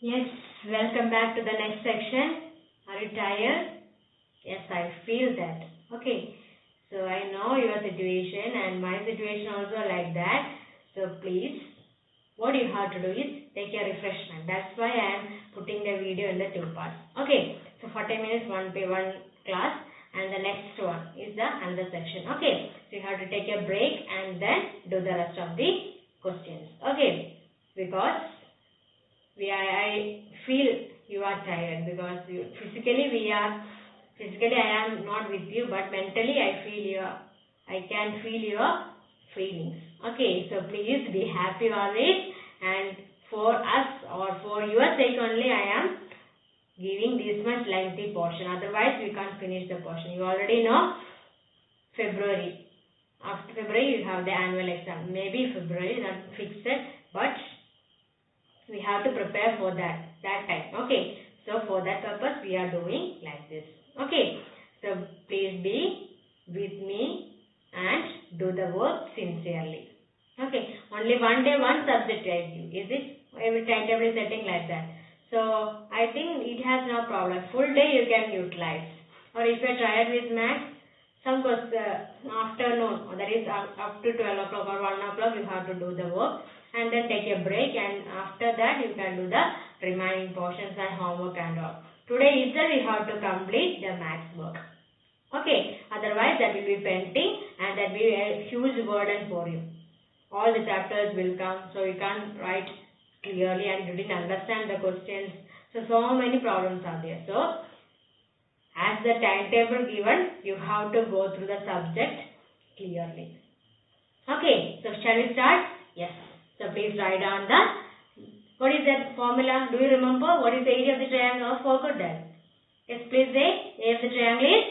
Yes, welcome back to the next section. Are you tired? Yes, I feel that. Okay, so I know your situation and my situation also like that. So please, what you have to do is take your refreshment. That's why I am putting the video in the two parts. Okay, so 40 minutes one class and the next one is the another section. Okay, so you have to take a break and then do the rest of the questions. Okay, because I feel you are tired because physically I am not with you, but mentally I can feel your feelings. Okay, so please be happy always, and for us or for your sake only I am giving this much lengthy portion. Otherwise we can't finish the portion. You already know February. After February you have the annual exam. Maybe February, not fixed, but we have to prepare for that time. Okay, so for that purpose we are doing like this. Okay, so please be with me and do the work sincerely. Okay, only one day one subject I give. Is it? Every timetable is setting like that. So I think it has no problem. Full day you can utilize. Or if you are tired with maths, some afternoon, that is up to 12 o'clock or 1 o'clock you have to do the work, and then take a break, and after that you can do the remaining portions and homework and all. Today itself you have to complete the maths work. Okay, otherwise that will be pending and that will be a huge burden for you. All the chapters will come, so you can't write clearly and you didn't understand the questions. So many problems are there. So as the timetable given, you have to go through the subject clearly. Okay, so shall we start? Yes. So please write down what is that formula? Do you remember? What is the area of the triangle? I forgot that. Yes, please say. Area of the triangle is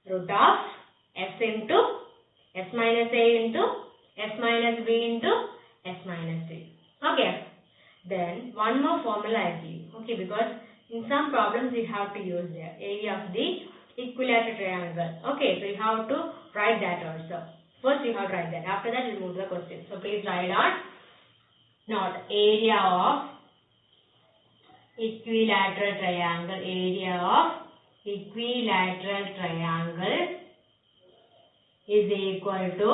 root of s into s minus a into s minus b into s minus c. Okay. Then one more formula I give. Okay, because in some problems you have to use the area of the equilateral triangle. Okay, so you have to write that also. First you have to write that. After that you move the question. So please write on. Not area of equilateral triangle. Area of equilateral triangle is equal to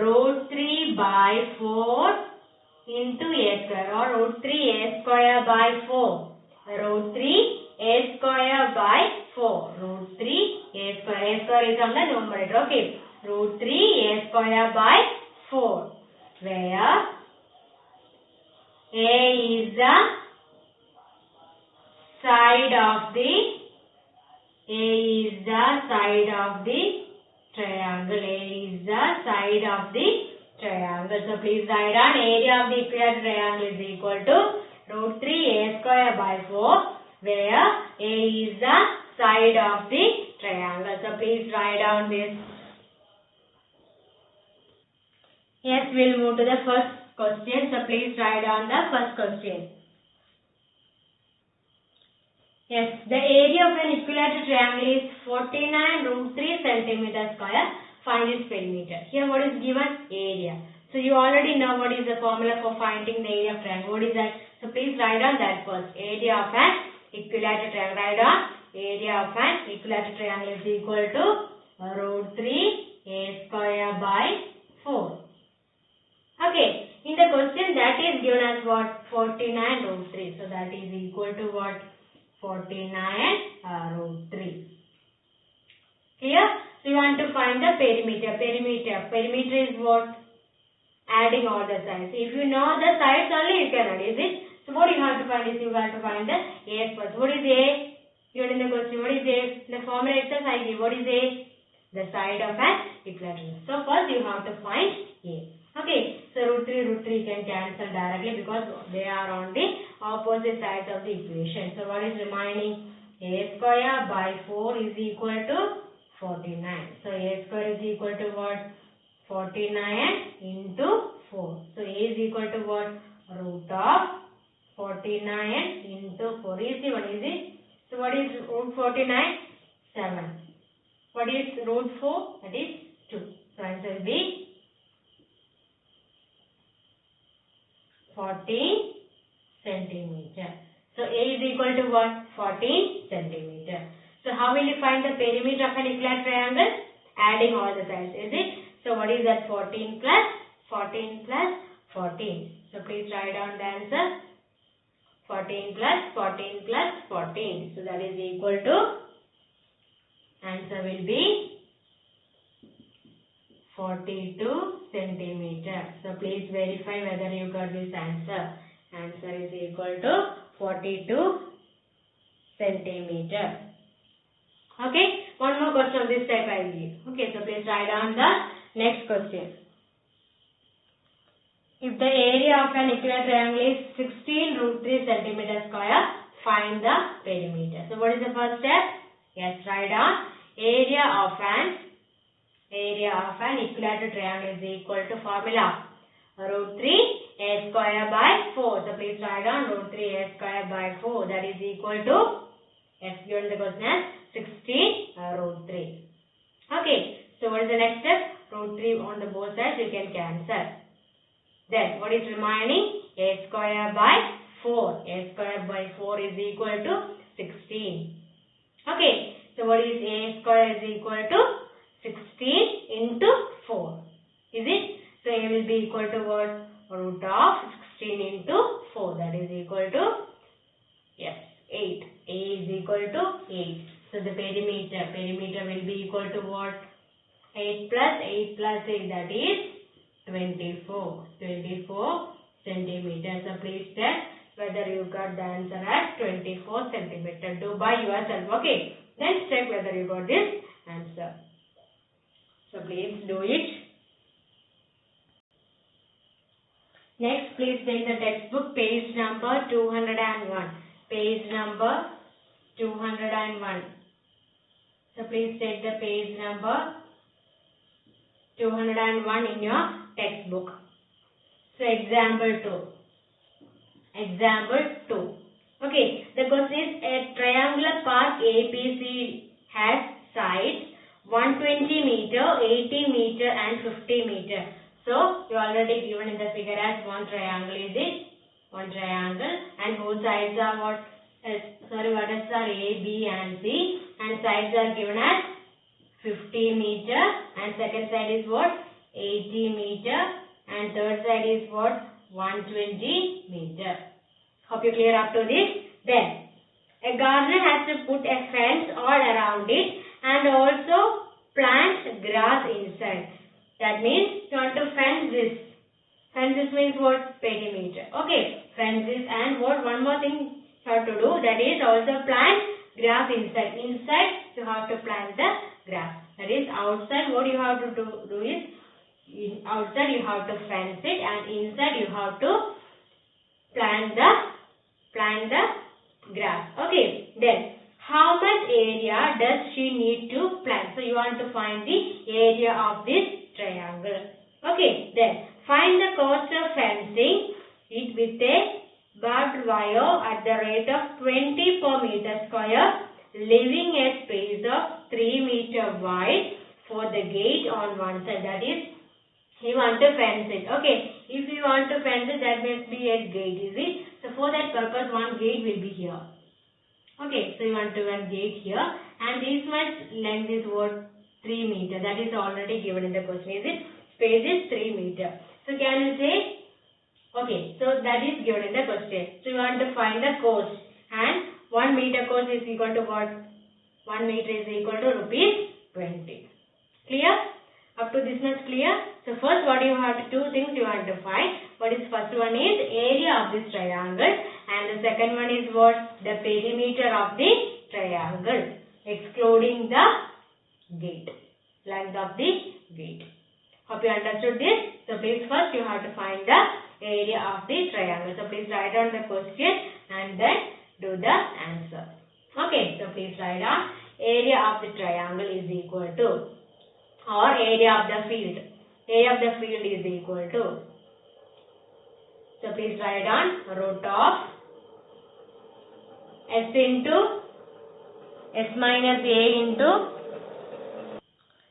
root 3 by 4 into a square, or root 3 a square by 4. Root 3 a square by 4. Root 3 a square. A square is on the numerator. Okay. Root 3 a square by 4. Where a is the side of the triangle. A is the side of the triangle. So please write down area of the equilateral triangle is equal to root 3 a square by 4, where a is the side of the triangle. So please write down this. Yes, we'll move to the first question. So please write down the first question. Yes, the area of an equilateral triangle is 49 root 3 centimeter square. Find its perimeter. Here what is given? Area. So you already know what is the formula for finding the area of triangle. What is that? So please write down that first. Area of an equilateral triangle. Write down area of an equilateral triangle is equal to root 3 a square by 4. Okay. In the question that is given as what? 49 root 3. So that is equal to what? 49 root 3. Here, so you want to find the perimeter. Perimeter is what? Adding all the sides. If you know the sides only, you can add. Is it? So what you have to find is you have to find the A first. What is A? Given in the question, what is A? The formula itself I give. What is A? The side of an equilateral. So first you have to find A. Okay, so root 3 can cancel directly because they are on the opposite sides of the equation. So what is remaining? A square by 4 is equal to 49. So a square is equal to what? 49 into 4. So a is equal to what? Root of 49 into 4. Easy one, is it? So what is root 49? 7. What is root 4? That is 2. So answer will be 47. centimeter. So A is equal to what? 14 centimeter. So how will you find the perimeter of an equilateral triangle? Adding all the sides, is it? So what is that? 14 plus 14 plus 14. So please write down the answer. 14 plus 14 plus 14. So that is equal to, answer will be 42 centimeter. So please verify whether you got this answer. Answer is equal to 42 centimeter. Okay, one more question of this type I will give. Okay, so please write down the next question. If the area of an equilateral triangle is 16 root 3 centimeter square, find the perimeter. So what is the first step? Yes, write down area of an equilateral triangle is equal to formula root 3 a square by 4. So please write down root 3 a square by 4. That is equal to, yes, given the question as 16 root 3. Okay, so what is the next step? Root 3 on the both sides you can cancel. Then what is remaining? A square by 4. A square by 4 is equal to 16. Okay, so what is A square is equal to 16 into 4. Is it? So A will be equal to what? Root of 16 into 4. That is equal to, yes, 8. A is equal to 8. So the perimeter will be equal to what? 8 plus 8 plus 8, that is 24 centimeters. So please check whether you got the answer at 24 centimeters. Do by yourself. Okay. Then check whether you got this answer. So please do it. Next, please take the textbook page number 201. Page number 201. So please take the page number 201 in your textbook. So example 2. Okay, the question is a triangular park APC has sides 120 meter, 80 meter and 50 meter. So you already given in the figure as one triangle, is it? One triangle, and both sides are what? What is A, B and C, and sides are given as 50 meter, and second side is what? 80 meter, and third side is what? 120 meter. Hope you clear up to this. Then a gardener has to put a fence all around it and also plant grass inside. That means you want to fence this. Fence this means what? Perimeter. Okay, fence this, and what? One more thing you have to do, that is also plant grass inside. Inside you have to plant the grass. That is outside what you have to do is, outside you have to fence it, and inside you have to plant the grass. Okay, then how much area does she need to plant? So you want to find the area of this triangle. Okay, then find the cost of fencing it with a barbed wire at the rate of 20 per meter square, leaving a space of 3 meter wide for the gate on one side. That is, you want to fence it. Okay, if you want to fence it, that must be a gate, is it? So for that purpose, one gate will be here. Okay, so you want to one gate here, and this much length is what? 3 meter. That is already given in the question, is it? Space is 3 meter. So can you say? Okay, so that is given in the question. So you want to find the cost, and 1 meter cost is equal to what? 1 meter is equal to rupees 20. Clear? Up to this much clear? So first what you have to, two things you want to find. What is first one is area of this triangle, and the second one is what? The perimeter of the triangle, excluding the gate, length of the gate. Hope you understood this. So please first you have to find the area of the triangle. So please write down the question and then do the answer. Okay, so please write down area of the triangle is equal to, or area of the field. Area of the field is equal to, so please write down root of S into S minus A into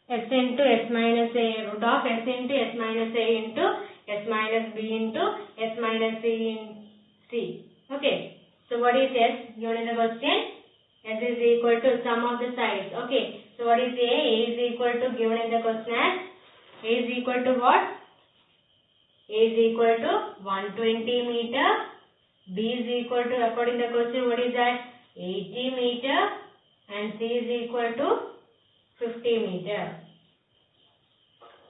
S into S minus A, root of S into S minus A into S minus B into S minus C in C. Okay. So what is S given in the question? S is equal to sum of the sides. Okay. So what is A? A is equal to given in the question as A is equal to what? A is equal to 120 meter. B is equal to, according to the question, what is that? 80 meter. And C is equal to 50 meter.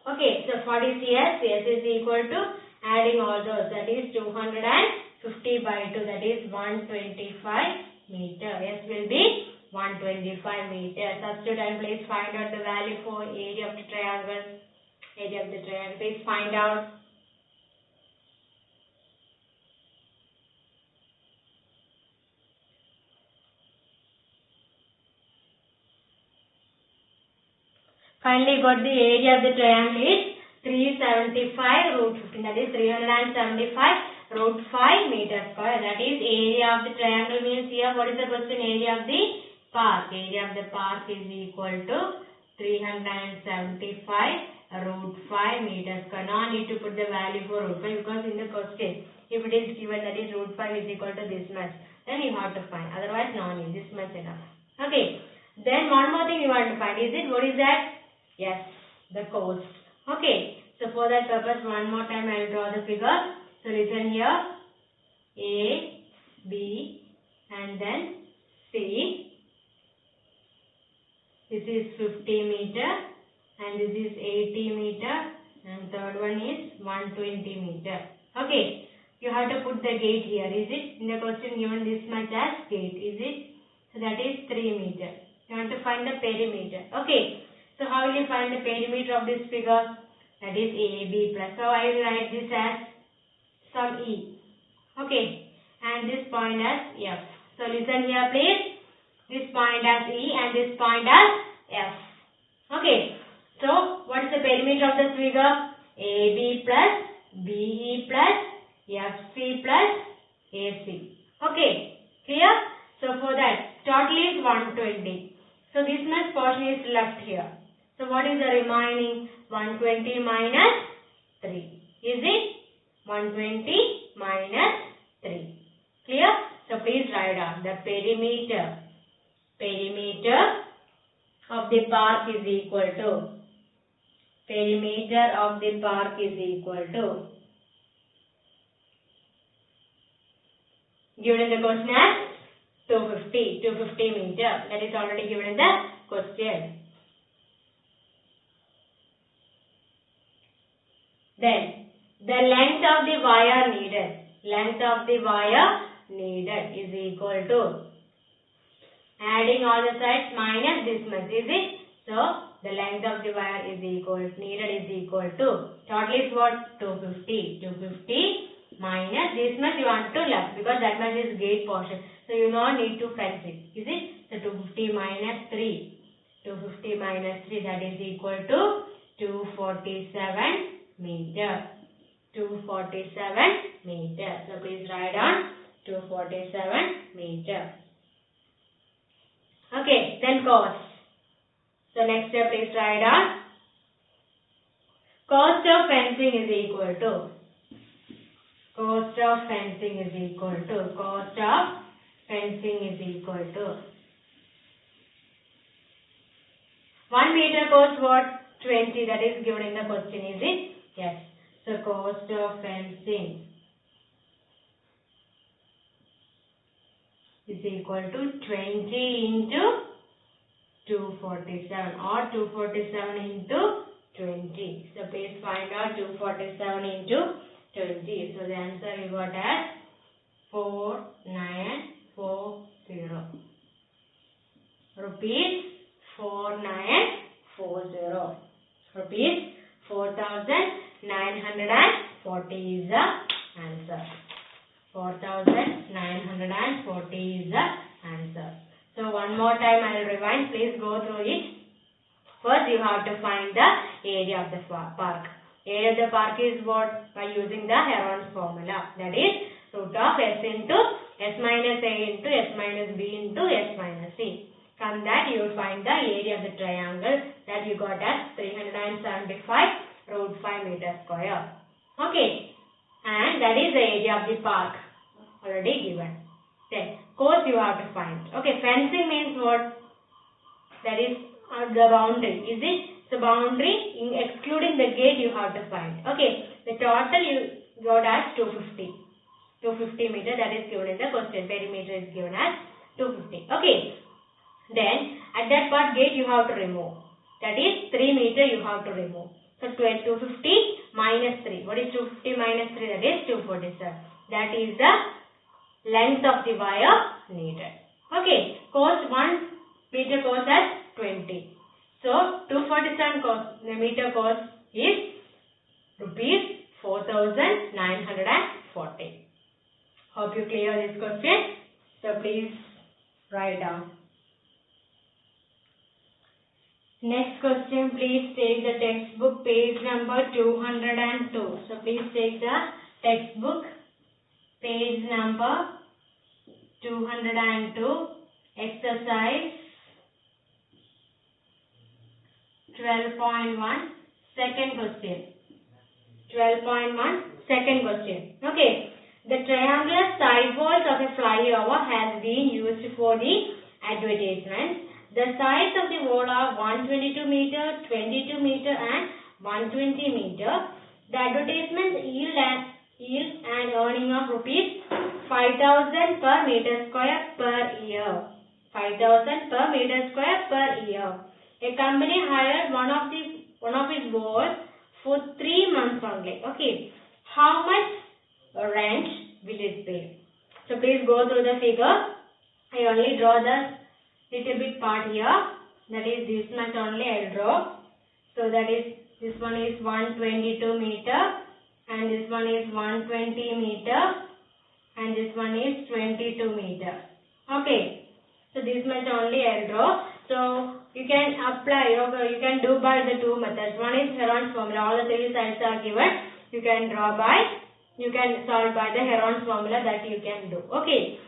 Okay, so what is S? S is equal to adding all those, that is 250 by 2, that is 125 meter. S will be 125 meter. Substitute and please find out the value for area of the triangle. Area of the triangle, please find out. Finally got the area of the triangle is 375 root 15, that is 375 root 5 meter square. That is area of the triangle means here what is the question? Area of the park. Area of the park is equal to 375 root 5 meter square. Now I need to put the value for root 5 because in the question if it is given that is root 5 is equal to this much, then you have to find, otherwise no need, this much enough. Okay, then one more thing you want to find, is it, what is that? Yes, the cost. Okay, so for that purpose one more time I will draw the figure. So listen here, A, B and then C. This is 50 meter and this is 80 meter and third one is 120 meter. Okay, you have to put the gate here, is it? In the question given this much as gate, is it? So that is 3 meter. You want to find the perimeter. Okay. So how will you find the perimeter of this figure? That is AB plus. So I will write this as some E. Okay. And this point as F. So listen here please. This point as E and this point as F. Okay. So what is the perimeter of this figure? AB plus BE plus FC plus AC. Okay. Clear? So for that total is 120. So this much portion is left here. So what is the remaining? 120 minus 3. Is it? 120 minus 3. Clear? So please write down the perimeter. Perimeter of the park is equal to. Perimeter of the park is equal to. Given in the question as 250 meter. That is already given in the question. Then the length of the wire needed. Length of the wire needed is equal to adding all the sides minus this much, is it? So the length of the wire is equal, needed is equal to, total is what? 250. 250 minus this much you want to left because that much is gate portion. So you don't need to fence it, is it? So 250 minus 3. 250 minus 3, that is equal to 247 meter. 247 meter. So please write down 247 meter. Okay, then cost. So next step, please write down cost of fencing is equal to. Cost of fencing is equal to. Cost of fencing is equal to. 1 meter cost what? 20. That is given in the question, is it? Yes. So cost of fencing is equal to 20 into 247 or 247 into 20. So please find out 247 into 20. So the answer we got as 4940 rupees. 4940 rupees. 4,940 is the answer. 4,940 is the answer. So one more time I will rewind. Please go through it. First you have to find the area of the park. Area of the park is what? By using the Heron's formula. That is root of S into S minus A into S minus B into S minus C. From that you will find the area of the triangle that you got as 375 root 5 meter square. Okay. And that is the area of the park. already given. Then course you have to find. Okay, fencing means what? That is the boundary. Is it? So boundary excluding the gate you have to find. Okay, the total you got as 250. 250 meter, that is given in the question. Perimeter is given as 250. Okay. Then at that part gate you have to remove. That is 3 meter you have to remove. So 250 minus 3. What is 250 minus 3? That is 247. That is the length of the wire needed. Okay. Cost 1 meter cost as 20. So 247 meter cost is rupees 4,940. Hope you clear this question. So please write down. Next question, please take the textbook page number 202. So please take the textbook page number 202, exercise 12.1, second question. 12.1, second question. Okay. The triangular side walls of a flyover has been used for the advertisements. The sides of the wall are 122 meter, 22 meter and 120 meter. The advertisements yield an earning of rupees 5,000 per meter square per year. 5,000 per meter square per year. A company hired one of its walls for 3 months only. Okay. How much rent will it pay? So please go through the figure. I only draw the little bit part here. That is this much only I will draw. So that is, this one is 122 meter and this one is 120 meter and this one is 22 meter. Okay. So this much only I will draw. So you can apply, you can do by the two methods. One is Heron's formula. All the three sides are given. You can solve by the Heron's formula that you can do. Okay.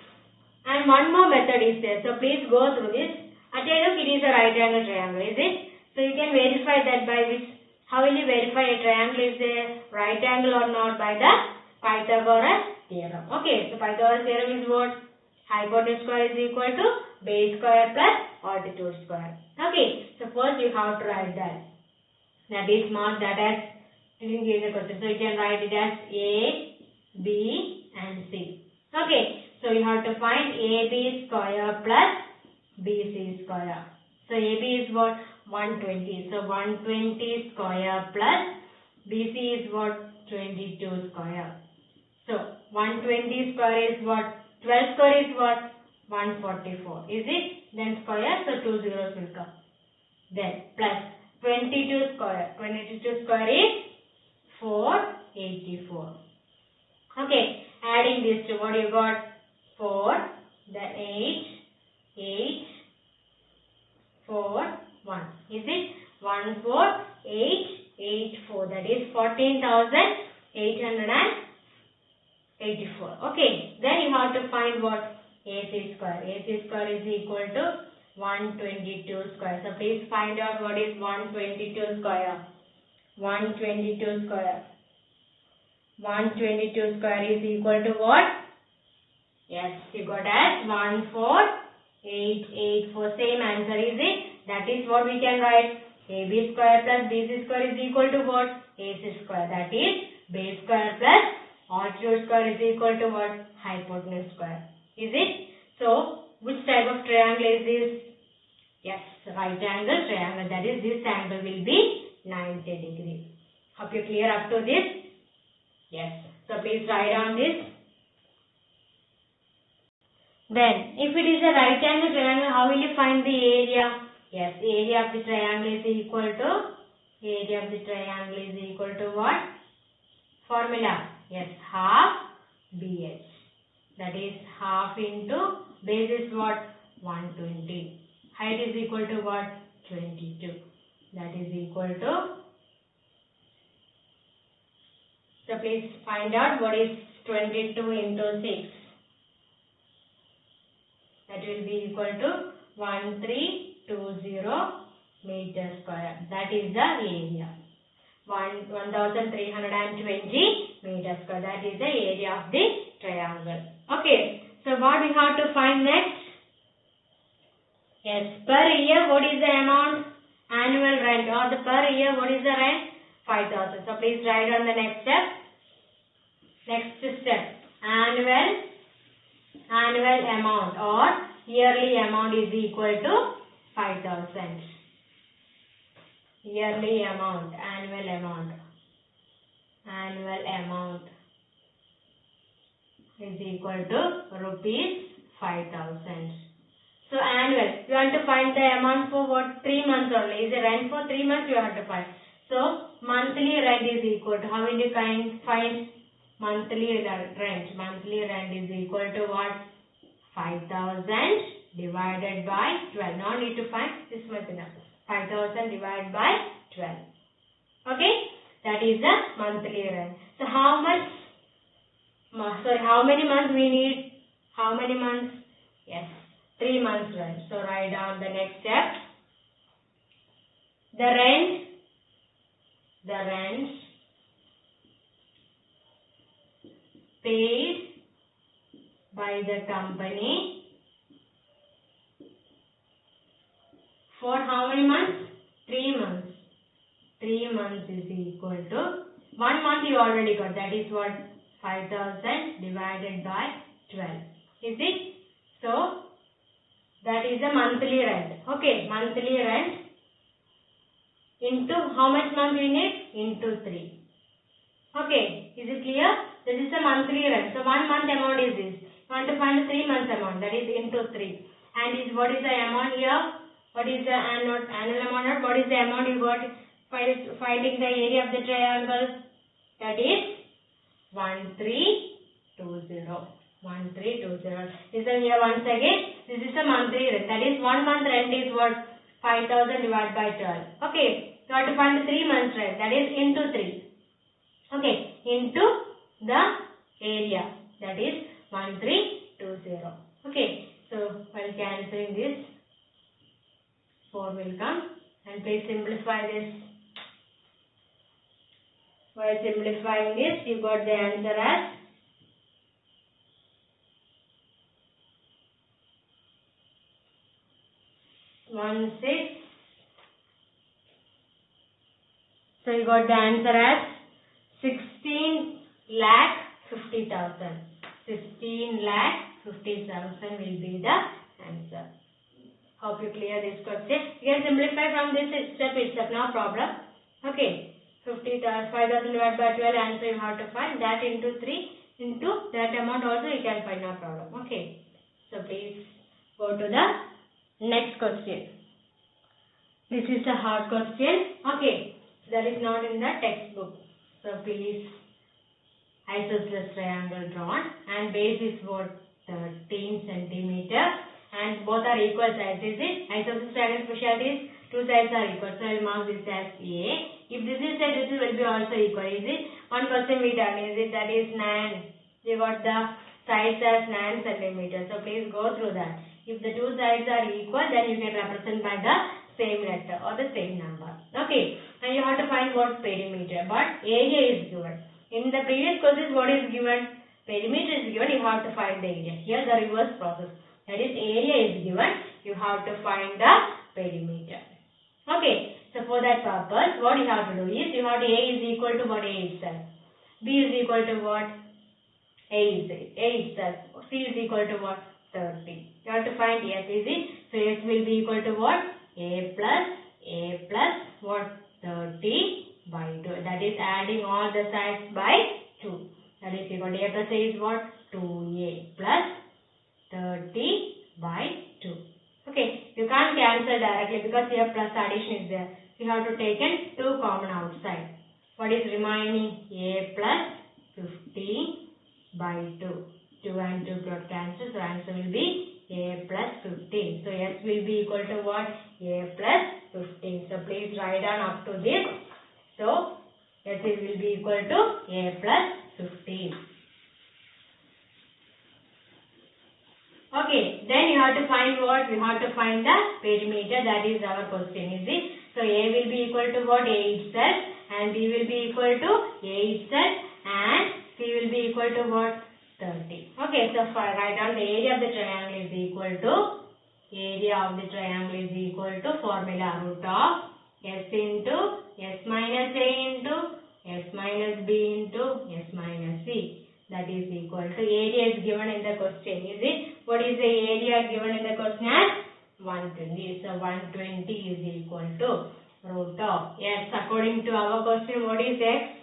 And one more method is there. So please go through this. At a look, it is a right angle triangle, is it? So you can verify that by which. How will you verify a triangle is a right angle or not? By the Pythagoras theorem. Okay. So Pythagoras theorem is what? Hypotenuse square is equal to base square plus altitude square. Okay. So first you have to write that. That is mark that as you give the question. So you can write it as A, B and C. Okay. So you have to find AB square plus BC square. So AB is what? 120. So 120 square plus BC is what? 22 square. So 120 square is what? 12 square is what? 144. Is it? Then square, so 2 zeros will come. Then plus 22 square. 22 square is 484. Okay. Adding these two, what you got? 4, then 8, 4, 1. Is it? 14884. That is 14,884. Okay. Then you have to find what? AC square. AC square is equal to 122 square. So please find out what is 122 square. 122 square. 122 square is equal to what? Yes, you got as 14884. Same answer, is it? That is what we can write. AB square plus BC square is equal to what? AC square. That is base square plus altitude square is equal to what? Hypotenuse square. Is it? So, which type of triangle is this? Yes, right angle triangle. That is, this angle will be 90 degrees. Hope you clear up to this? Yes. So, please write down this. Then, if it is a right angle triangle, how will you find the area? Yes, area of the triangle is equal to what? Formula. Yes, half BH. That is half into base is what? 120. Height is equal to what? 22. That is equal to. So please find out what is 22 into 6. That will be equal to 1320 meter square. That is the area. 1320 meters square. That is the area of the triangle. Okay. So what we have to find next? Yes, per year what is the amount? Annual rent, or the per year what is the rent? 5,000. So please write on the next step. Next step, annual amount or yearly amount is equal to 5,000. Yearly amount, annual amount is equal to rupees 5,000. So annual, you want to find the amount for what? 3 months only. Is the rent for 3 months you have to find. So monthly rent is equal to, how will you find monthly rent? Monthly rent is equal to what? 5,000 divided by 12. No need to find, this much enough. 5,000 divided by 12. Okay, that is the monthly rent. So how many months we need? How many months? Yes, 3 months rent. So write down the next step. The rent paid by the company for how many months? 3 months. 3 months is equal to 1 month you already got. That is what? 5,000 divided by 12. Is it? So that is the monthly rent. Okay, monthly rent into how much month we need? Into 3. Okay, is it clear? This is the monthly rent. So 1 month amount is this. You want to find the 3 months amount, that is into 3. And what is the amount here? What is the annual amount? What is the amount you got finding the area of the triangle? That is 1320. 1320. Listen here once again. This is the monthly rent. That is 1 month rent is what? 5,000 divided by 12. Okay. You have to find the 3 months rent. That is into 3. Okay. Into the area. That is 1320. Okay. So while cancelling this, 4 will come. And please simplify this. While simplifying this, you got the answer as 16. So you got the answer as 16,50,000. 16,50,000 will be the answer. Hope you clear this question. You can simplify from this step itself, no problem. Okay. 5,000 divided by 12 answer you have to find. That into 3 into that amount also you can find, no problem. Okay. So please go to the next question. This is a hard question. Okay. That is not in the textbook. So please, isosceles triangle drawn and base is what? 13 centimeter and both are equal size. Is it? Isosceles triangle specialty is 2 sides are equal. So I will mark this as A. If this is said, this will be also equal. Is it? One question we done. Is it? That is 9. We got the sides as 9 centimeters. So please go through that. If the two sides are equal, then you can represent by the same letter or the same number. Okay. And you have to find what? Perimeter. But area is given. In the previous questions, what is given? Perimeter is given. You have to find the area. Here the reverse process. That is, area is given. You have to find the perimeter. Okay. So for that purpose, what you have to do is, you have to A is equal to what? A itself. B is equal to what? A itself. C is equal to what? 30. You have to find S. Is it? So S will be equal to what? A plus what? 30 by 2. That is adding all the sides by 2. That is equal to A plus A is what? 2A plus 30 by 2. Okay, you can't cancel directly because here plus addition is there. You have to take in 2 common outside. What is remaining? A plus 50 by 2. 2 and 2 got cancelled. So answer will be A plus 15. So S will be equal to what? A plus 15. So please write down up to this. So S will be equal to A plus 15. Okay, then you have to find what? You have to find the perimeter. That is our question, is it? So A will be equal to what? A itself, and B will be equal to A itself, and C will be equal to what? 30. Okay, so write down the area of the triangle is equal to formula root of S into S minus A into S minus B into S minus C. That is equal to area is given in the question. Is it? What is the area given in the question as? 120. So 120 is equal to root of. Yes, according to our question, what is X?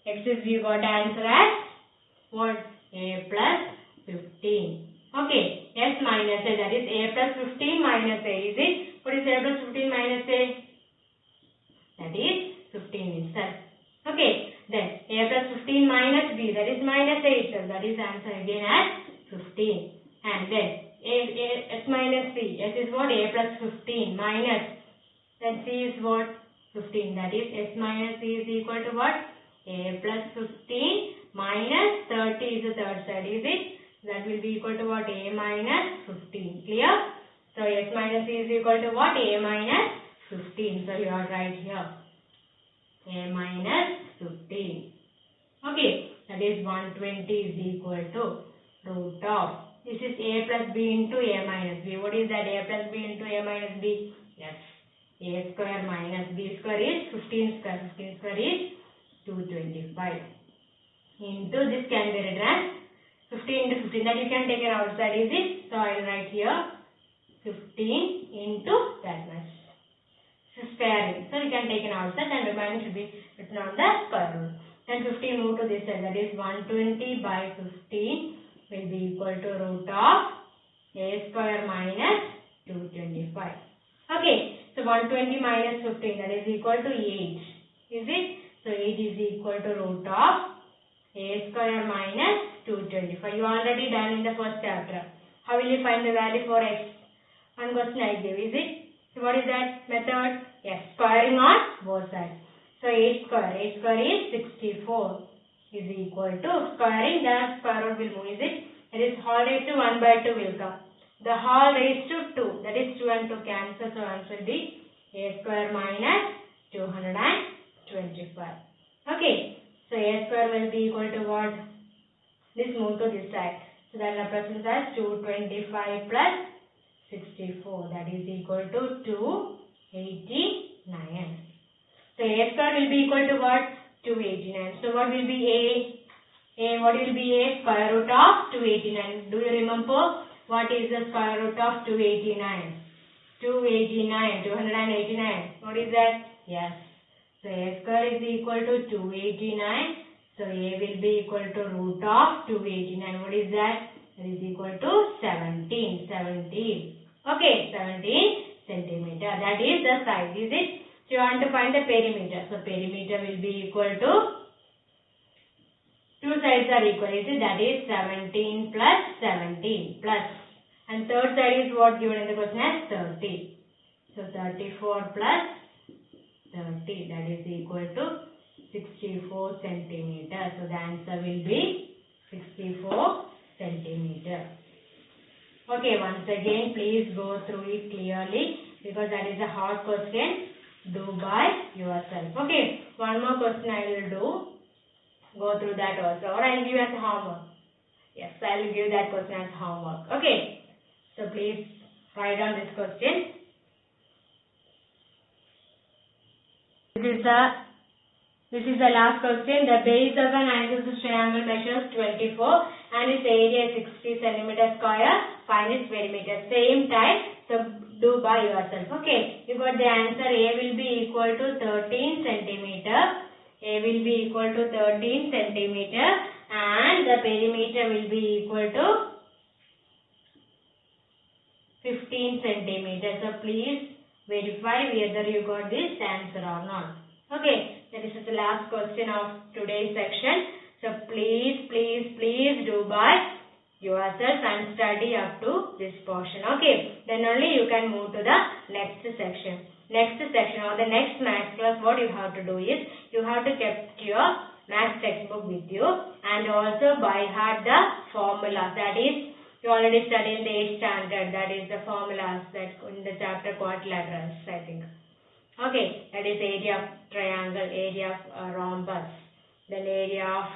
X is we got answer as what? A plus 15. Okay. S minus A, that is A plus 15 minus A. Is it? What is A plus 15 minus A? That is 15 itself. Okay. Then A plus 15 minus B, that is minus A itself. That is answer again as 15. And then S minus C. S is what? A plus 15 minus. Then C is what? 15. That is S minus C is equal to what? A plus 15 minus 30 is the third side. Is it? That will be equal to what? A minus 15. Clear? So S minus C is equal to what? A minus 15. So you are right here. A minus 15. Okay. That is 120 is equal to root of. This is A plus B into A minus B. What is that? A plus B into A minus B? Yes. A square minus B square is 15 square. 15 square is 225. Into this can be written as 15 into 15. That you can take it outside. Is it? So I will write here 15 into that much. Square. So you can take it outside and remaining should be written on the square root. Then 15 move to this side. That is 120 by 15 will be equal to root of A square minus 225. Okay. So 120 minus 15, that is equal to 8. Is it? So 8 is equal to root of A square minus 225. You already done in the first chapter. How will you find the value for X? One question I give. Is it? So what is that method? Yes, squaring on both sides. So 8 square is 64 is equal to squaring, the square root will move. Is it? That is whole raised to 1 by 2 will come. The whole raised to 2, that is 2 and 2 cancel, so answer will be A square minus 225. Okay, so A square will be equal to what? This move to this side. So that represents as 225 plus 64, that is equal to 289. So A square will be equal to what? 289. So what will be A? What will be A? Square root of 289. Do you remember? What is the square root of 289? 289. What is that? Yes. So A square is equal to 289. So A will be equal to root of 289. What is that? That is equal to 17. Okay, 17 centimeter. That is the size. Is it? So you want to find the perimeter. So perimeter will be equal to, two sides are equal. Is it? That is 17 plus 17 plus. And third side is what given in the question as 30. So 34 plus 30, that is equal to 64 centimeter. So the answer will be 64 centimeter. Okay, once again please go through it clearly because that is a hard question. Do by yourself. Okay, one more question I will do. Go through that also, or I will give as homework. Yes, I will give that question as homework. Okay. So please write down this question. This is the last question. The base of an isosceles triangle measures 24 and its area is 60 centimeter square. Find its perimeter. Same type. So do by yourself. Okay. You got the answer. A will be equal to 13 centimeter. A will be equal to 13 centimeter and the perimeter will be equal to 15 centimeters. So please verify whether you got this answer or not. Okay, that is the last question of today's section. So please do by yourself and study up to this portion. Okay, then only you can move to the next section. Next section or the next maths class, what you have to do is you have to keep your maths textbook with you and also by heart the formula. That is, you already studied in the 8th standard, that is the formulas that in the chapter quadrilaterals, I think. Okay, that is area of triangle, area of rhombus, then area of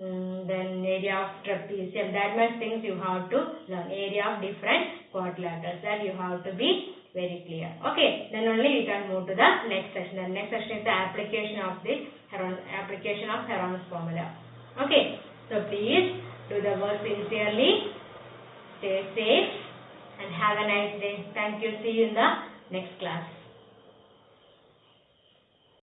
then area of trapezium. That much things you have to learn. Area of different quadrilaterals, that you have to be very clear. Okay, then only you can move to the next section. The next section is the application of Heron's formula. Okay, so please do the work sincerely. Stay safe and have a nice day. Thank you. See you in the next class.